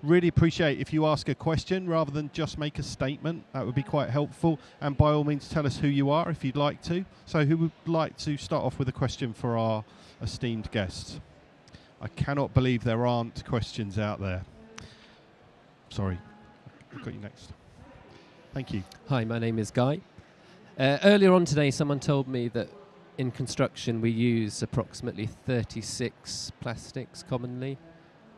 really appreciate if you ask a question rather than just make a statement. That would be quite helpful. And by all means, tell us who you are if you'd like to. So who would like to start off with a question for our esteemed guests? I cannot believe there aren't questions out there. Sorry, I've got you next. Thank you. Hi, my name is Guy. Earlier on today, someone told me that in construction we use approximately 36 plastics commonly,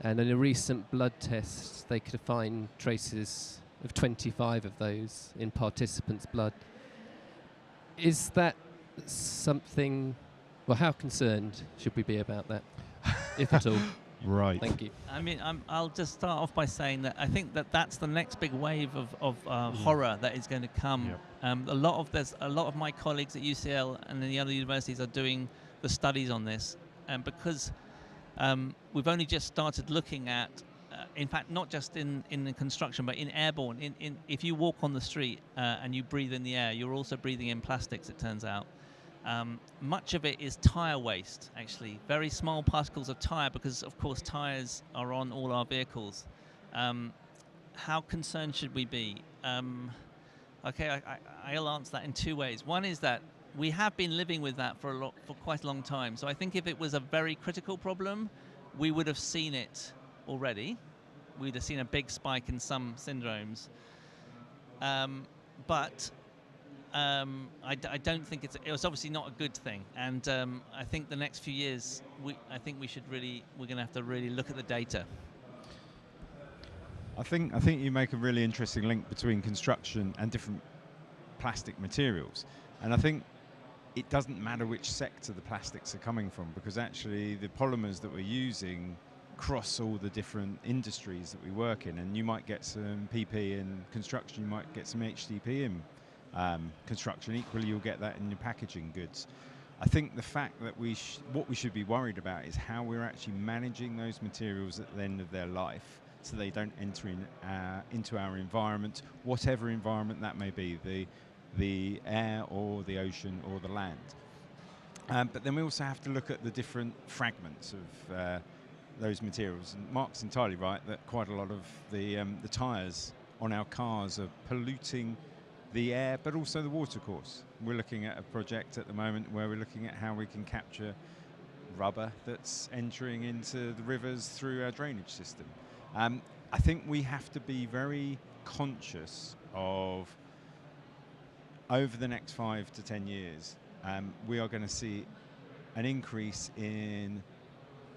and in a recent blood test they could find traces of 25 of those in participants' blood. Is that something, well, how concerned should we be about that, if at all? Right. Thank you. I mean, I'll just start off by saying that I think that that's the next big wave of horror that is going to come. Yep. A lot of my colleagues at UCL and in the other universities are doing the studies on this, and because we've only just started looking at, in fact, not just in the construction, but in airborne. If you walk on the street and you breathe in the air, you're also breathing in plastics, it turns out. Much of it is tyre waste, actually. Very small particles of tyre, because, of course, tyres are on all our vehicles. How concerned should we be? Okay, I'll answer that in two ways. One is that we have been living with that for quite a long time. So I think if it was a very critical problem, we would have seen it already. We'd have seen a big spike in some syndromes. But I don't think it was obviously not a good thing, and I think the next few years we're going to have to really look at the data. I think you make a really interesting link between construction and different plastic materials, and I think it doesn't matter which sector the plastics are coming from, because actually the polymers that we're using cross all the different industries that we work in, and you might get some PP in construction, you might get some HDP in construction. Equally, you'll get that in your packaging goods. I think the fact that what we should be worried about is how we're actually managing those materials at the end of their life, so they don't enter into our environment, whatever environment that may be, the air or the ocean or the land. But then we also have to look at the different fragments of those materials. And Mark's entirely right that quite a lot of the tyres on our cars are polluting the air, but also the watercourse. We're looking at a project at the moment where we're looking at how we can capture rubber that's entering into the rivers through our drainage system. I think we have to be very conscious of, over the next 5 to 10 years, we are going to see an increase in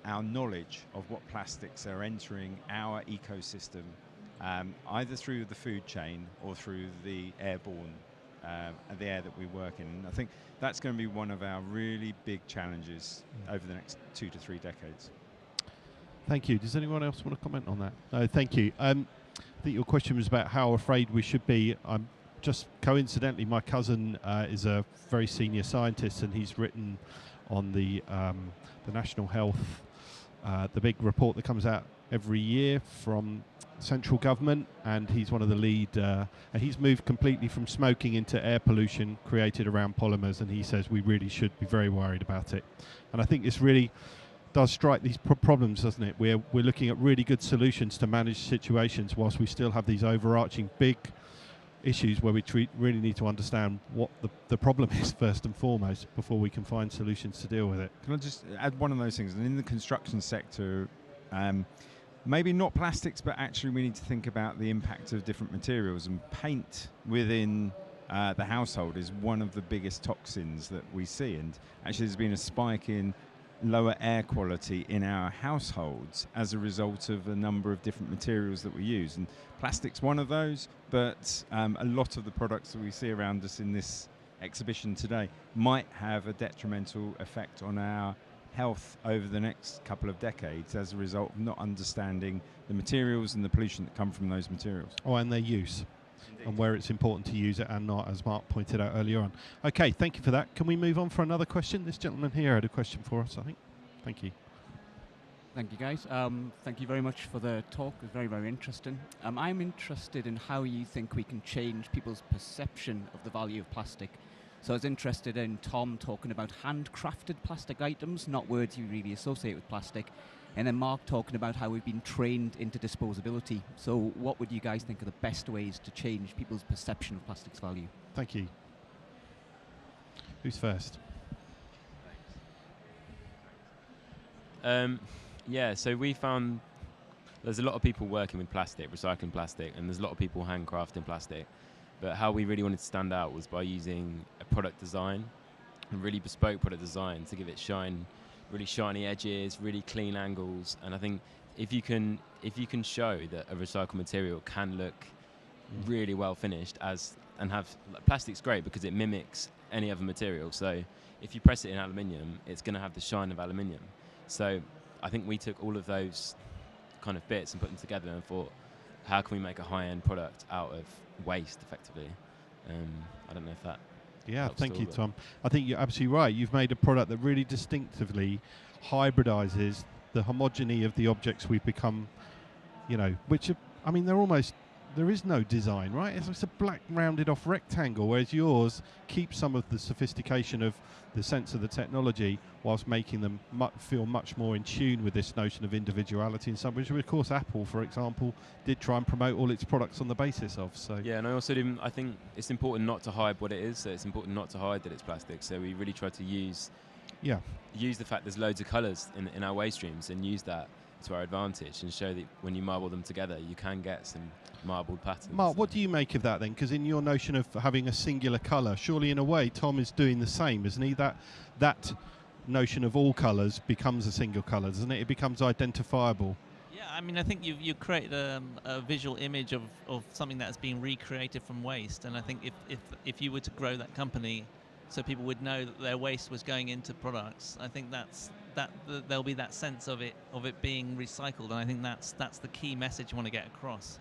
our knowledge of what plastics are entering our ecosystem, either through the food chain or through the airborne, the air that we work in. And I think that's going to be one of our really big challenges over the next 2 to 3 decades. Thank you. Does anyone else want to comment on that? No, thank you. I think your question was about how afraid we should be. I'm just coincidentally, my cousin is a very senior scientist, and he's written on the national health, the big report that comes out every year from central government, and he's one of the lead, and he's moved completely from smoking into air pollution created around polymers, and he says we really should be very worried about it. And I think this really does strike these problems, doesn't it? We're looking at really good solutions to manage situations whilst we still have these overarching big issues where we really need to understand what the problem is first and foremost before we can find solutions to deal with it. Can I just add one of those things? And in the construction sector, maybe not plastics, but actually we need to think about the impact of different materials, and paint within the household is one of the biggest toxins that we see. And actually there's been a spike in lower air quality in our households as a result of a number of different materials that we use. And plastic's one of those, but a lot of the products that we see around us in this exhibition today might have a detrimental effect on our health over the next couple of decades as a result of not understanding the materials and the pollution that come from those materials. Oh, and their use. Indeed. And where it's important to use it and not, as Mark pointed out earlier on. Okay, thank you for that. Can we move on for another question? This gentleman here had a question for us, I think. Thank you. Thank you, guys. Thank you very much for the talk. It was very, very interesting. I'm interested in how you think we can change people's perception of the value of plastic. So I was interested in Tom talking about handcrafted plastic items, not words you really associate with plastic, And then Mark talking about how we've been trained into disposability. So what would you guys think are the best ways to change people's perception of plastic's value? Thank you. Who's first? Yeah, so we found there's a lot of people working with plastic, recycling plastic, and there's a lot of people handcrafting plastic. But how we really wanted to stand out was by using a product design, a really bespoke product design to give it shine, really shiny edges, really clean angles. And I think if you can show that a recycled material can look really well finished and have plastic's great because it mimics any other material. So if you press it in aluminium, it's going to have the shine of aluminium. So I think we took all of those kind of bits and put them together and thought, how can we make a high-end product out of waste effectively? I don't know if that thank you, Tom. I think you're absolutely right. You've made a product that really distinctively hybridizes the homogeny of the objects we've become, which are, I mean, there is no design, right? It's a black rounded off rectangle, whereas yours keeps some of the sophistication of the sense of the technology whilst making them feel much more in tune with this notion of individuality in some which of course Apple, for example, did try and promote all its products on the basis of. So yeah, and I think it's important not to hide what it is, so it's important not to hide that it's plastic. So we really try to use the fact there's loads of colours in our waste streams and use that to our advantage and show that when you marble them together you can get some marbled patterns. Mark, what do you make of that then? Because in your notion of having a singular colour, surely in a way Tom is doing the same, isn't he? That notion of all colours becomes a single colour, doesn't it? It becomes identifiable. Yeah, I mean, I think you create a visual image of something that's been recreated from waste, and I think if you were to grow that company so people would know that their waste was going into products, I think there'll be that sense of it being recycled, and I think that's the key message you want to get across.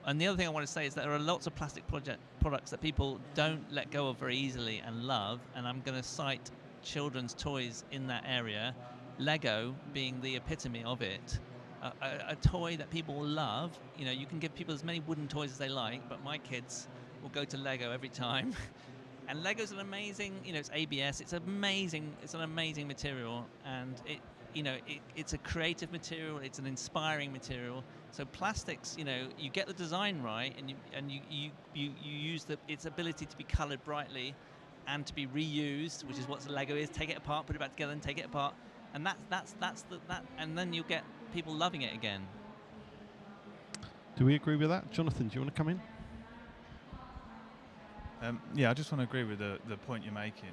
And the other thing I want to say is that there are lots of plastic products that people don't let go of very easily and love, and I'm going to cite children's toys in that area, Lego being the epitome of it. A toy that people love. You can give people as many wooden toys as they like, but my kids will go to Lego every time. And Lego's an amazing, it's ABS. It's an amazing material, and it's a creative material. It's an inspiring material. So plastics, you get the design right, and you use its ability to be coloured brightly, and to be reused, which is what Lego is. Take it apart, put it back together, and take it apart, and that's and then you'll get people loving it again. Do we agree with that, Jonathan? Do you want to come in? Yeah, I just want to agree with the point you're making.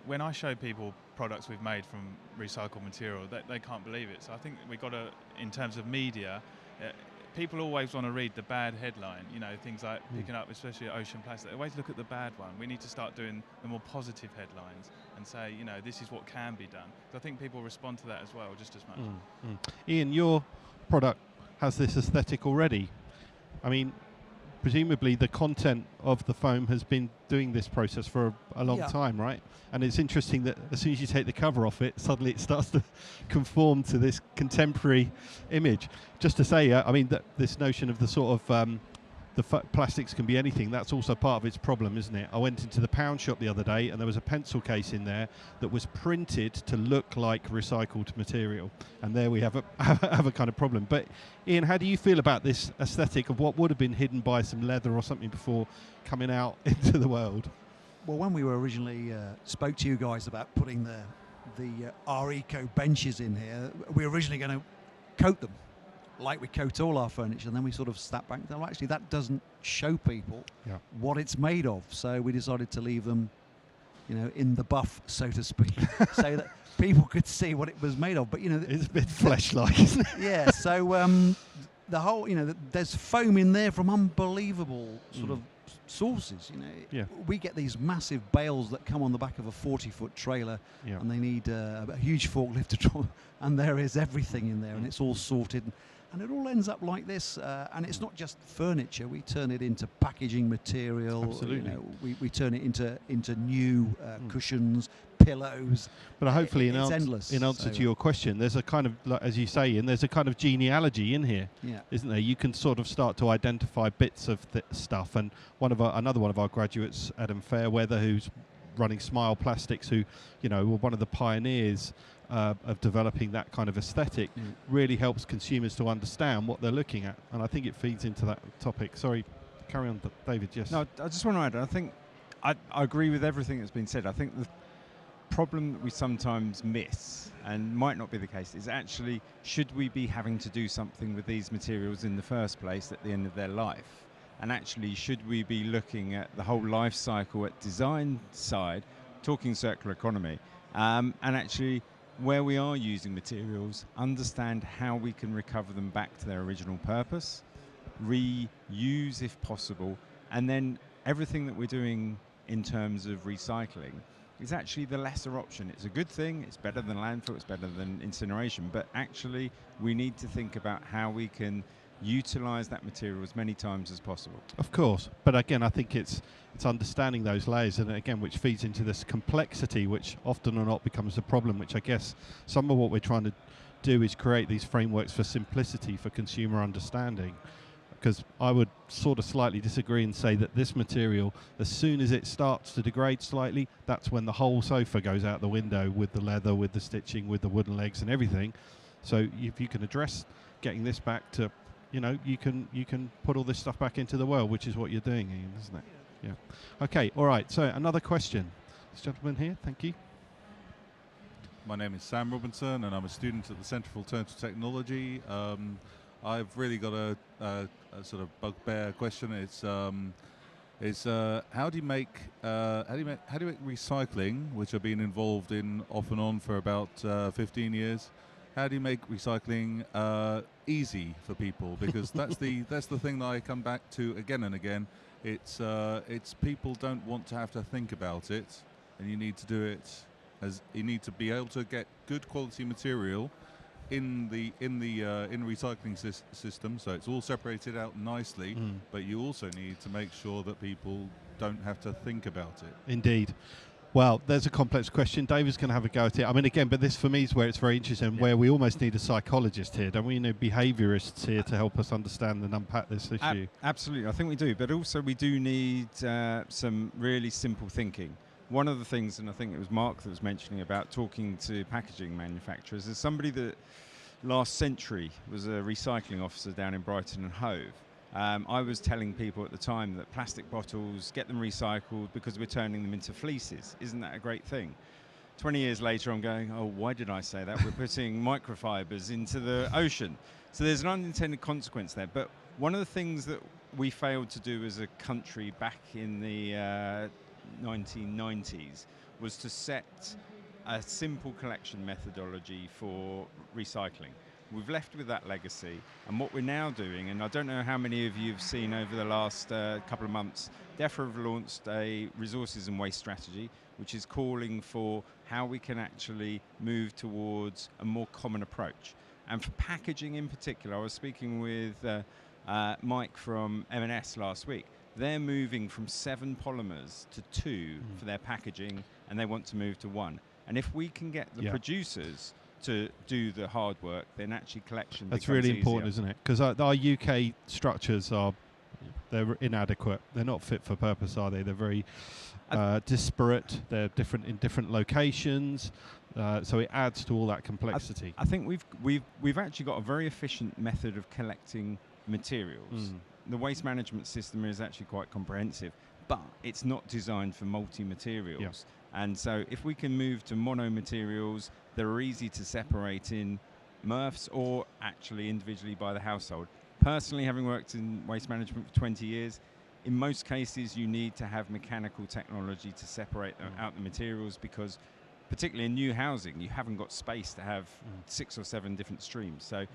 When I show people products we've made from recycled material, they can't believe it. So I think we've got to, in terms of media, people always want to read the bad headline, things like picking up, especially ocean plastic. They always look at the bad one. We need to start doing the more positive headlines and say, this is what can be done. So I think people respond to that as well, just as much. Ian, your product has this aesthetic already. I mean, presumably the content of the foam has been doing this process for a long time, right? And it's interesting that as soon as you take the cover off it, suddenly it starts to conform to this contemporary image. Just to say, I mean, that this notion of the sort of plastics can be anything, that's also part of its problem, isn't it? I went into the pound shop the other day and there was a pencil case in there that was printed to look like recycled material, and there we have a kind of problem. But Ian, how do you feel about this aesthetic of what would have been hidden by some leather or something before coming out into the world? Well, when we were originally spoke to you guys about putting the R-Eco benches in here, we were originally going to coat them like we coat all our furniture, and then we sort of stepped back and thought, well, actually that doesn't show people what it's made of, so we decided to leave them in the buff, so to speak, so that people could see what it was made of. But it's a bit flesh-like, isn't it? Yeah, so the whole, there's foam in there from unbelievable sort of sources. We get these massive bales that come on the back of a 40-foot trailer, and they need a huge forklift to draw, and there is everything in there, and it's all sorted. And it all ends up like this, and it's not just furniture. We turn it into packaging material. Absolutely. We turn it into new cushions, pillows. But hopefully, it's endless. In answer to your question, there's a kind of, like, as you say, and there's a kind of genealogy in here, isn't there? You can sort of start to identify bits of stuff. And another one of our graduates, Adam Fairweather, who's running Smile Plastics, who were one of the pioneers of developing that kind of aesthetic really helps consumers to understand what they're looking at. And I think it feeds into that topic. Sorry, carry on, David. Yes. No, I just want to add, I think I agree with everything that's been said. I think the problem that we sometimes miss, and might not be the case, is actually, should we be having to do something with these materials in the first place at the end of their life? And actually, should we be looking at the whole life cycle at design side, talking circular economy, and actually where we are using materials, understand how we can recover them back to their original purpose, reuse if possible, and then everything that we're doing in terms of recycling is actually the lesser option. It's a good thing, it's better than landfill, it's better than incineration, but actually we need to think about how we can utilize that material as many times as possible. Of course, but again, I think it's understanding those layers, and again, which feeds into this complexity, which often or not becomes a problem, which I guess some of what we're trying to do is create these frameworks for simplicity, for consumer understanding. Because I would sort of slightly disagree and say that this material, as soon as it starts to degrade slightly, that's when the whole sofa goes out the window, with the leather, with the stitching, with the wooden legs and everything. So if you can address getting this back to, you know, you can put all this stuff back into the world, which is what you're doing, Ian, isn't it? Yeah. Okay, all right, so another question. This gentleman here, thank you. My name is Sam Robinson, and I'm a student at the Centre for Alternative Technology. I've really got a sort of bugbear question. It's how do you make recycling, which I've been involved in off and on for about 15 years. How do you make recycling easy for people? Because that's the thing that I come back to again and again. It's people don't want to have to think about it, and you need to do it as you need to be able to get good quality material in the recycling system, so it's all separated out nicely. But you also need to make sure that people don't have to think about it. Indeed. Well, there's a complex question. David's going to have a go at it. I mean, again, but this for me is where it's very interesting, where we almost need a psychologist here, don't we? You know, behaviourists here to help us understand and unpack this issue. Absolutely, I think we do. But also we do need some really simple thinking. One of the things, and I think it was Mark that was mentioning about talking to packaging manufacturers, is somebody that last century was a recycling officer down in Brighton and Hove. I was telling people at the time that plastic bottles, get them recycled because we're turning them into fleeces. Isn't that a great thing? 20 years later, I'm going, oh, why did I say that? We're putting microfibers into the ocean. So there's an unintended consequence there. But one of the things that we failed to do as a country back in the 1990s was to set a simple collection methodology for recycling. We've left with that legacy, and what we're now doing, and I don't know how many of you have seen over the last couple of months, DEFRA have launched a resources and waste strategy, which is calling for how we can actually move towards a more common approach. And for packaging in particular, I was speaking with Mike from M&S last week. They're moving from 7 polymers to 2 for their packaging, and they want to move to 1. And if we can get the producers to do the hard work, then actually collection becomes That's really easier. important, isn't it? Because our UK structures they're inadequate. They're not fit for purpose, are they? They're very disparate. They're different in different locations. So it adds to all that complexity. I think we've actually got a very efficient method of collecting materials. The waste management system is actually quite comprehensive, but it's not designed for multi-materials. And so if we can move to mono-materials that are easy to separate in MRFs or actually individually by the household. Personally, having worked in waste management for 20 years, in most cases you need to have mechanical technology to separate out the materials, because particularly in new housing, you haven't got space to have 6 or 7 different streams. So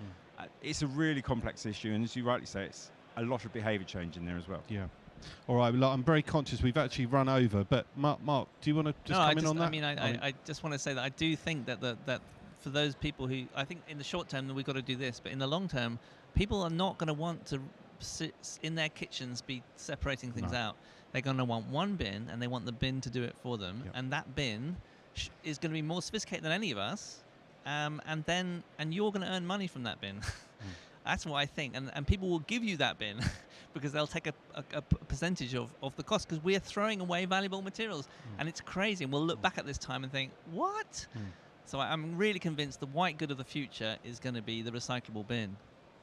it's a really complex issue, and as you rightly say, it's a lot of behaviour change in there as well. Yeah. All right, well, I'm very conscious we've actually run over, but Mark, do you want to just come in on that? I mean, I just want to say that I do think that that for those people who, I think in the short term we've got to do this, but in the long term, people are not going to want to sit in their kitchens be separating things out. They're going to want one bin, and they want the bin to do it for them, and that bin is going to be more sophisticated than any of us, and you're going to earn money from that bin. That's what I think, and people will give you that bin because they'll take a percentage of the cost, because we're throwing away valuable materials, and it's crazy. And we'll look back at this time and think, what? So I'm really convinced the white good of the future is going to be the recyclable bin.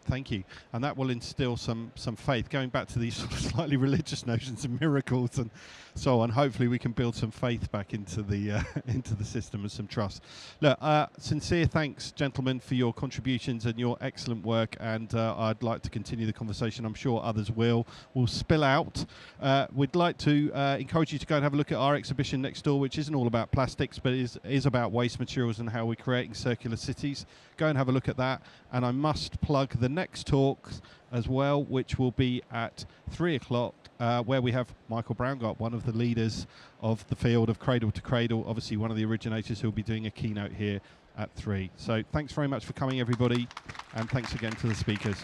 Thank you. And that will instill some faith. Going back to these sort of slightly religious notions of miracles and so on, hopefully we can build some faith back into the into the system and some trust. Look, sincere thanks, gentlemen, for your contributions and your excellent work. And I'd like to continue the conversation. I'm sure others will spill out. We'd like to encourage you to go and have a look at our exhibition next door, which isn't all about plastics, but is about waste materials and how we're creating circular cities. Go and have a look at that. And I must plug the next talk as well, which will be at 3 o'clock, where we have Michael Braungart, one of the leaders of the field of cradle to cradle, obviously one of the originators, who will be doing a keynote here at 3. So thanks very much for coming, everybody, and thanks again to the speakers.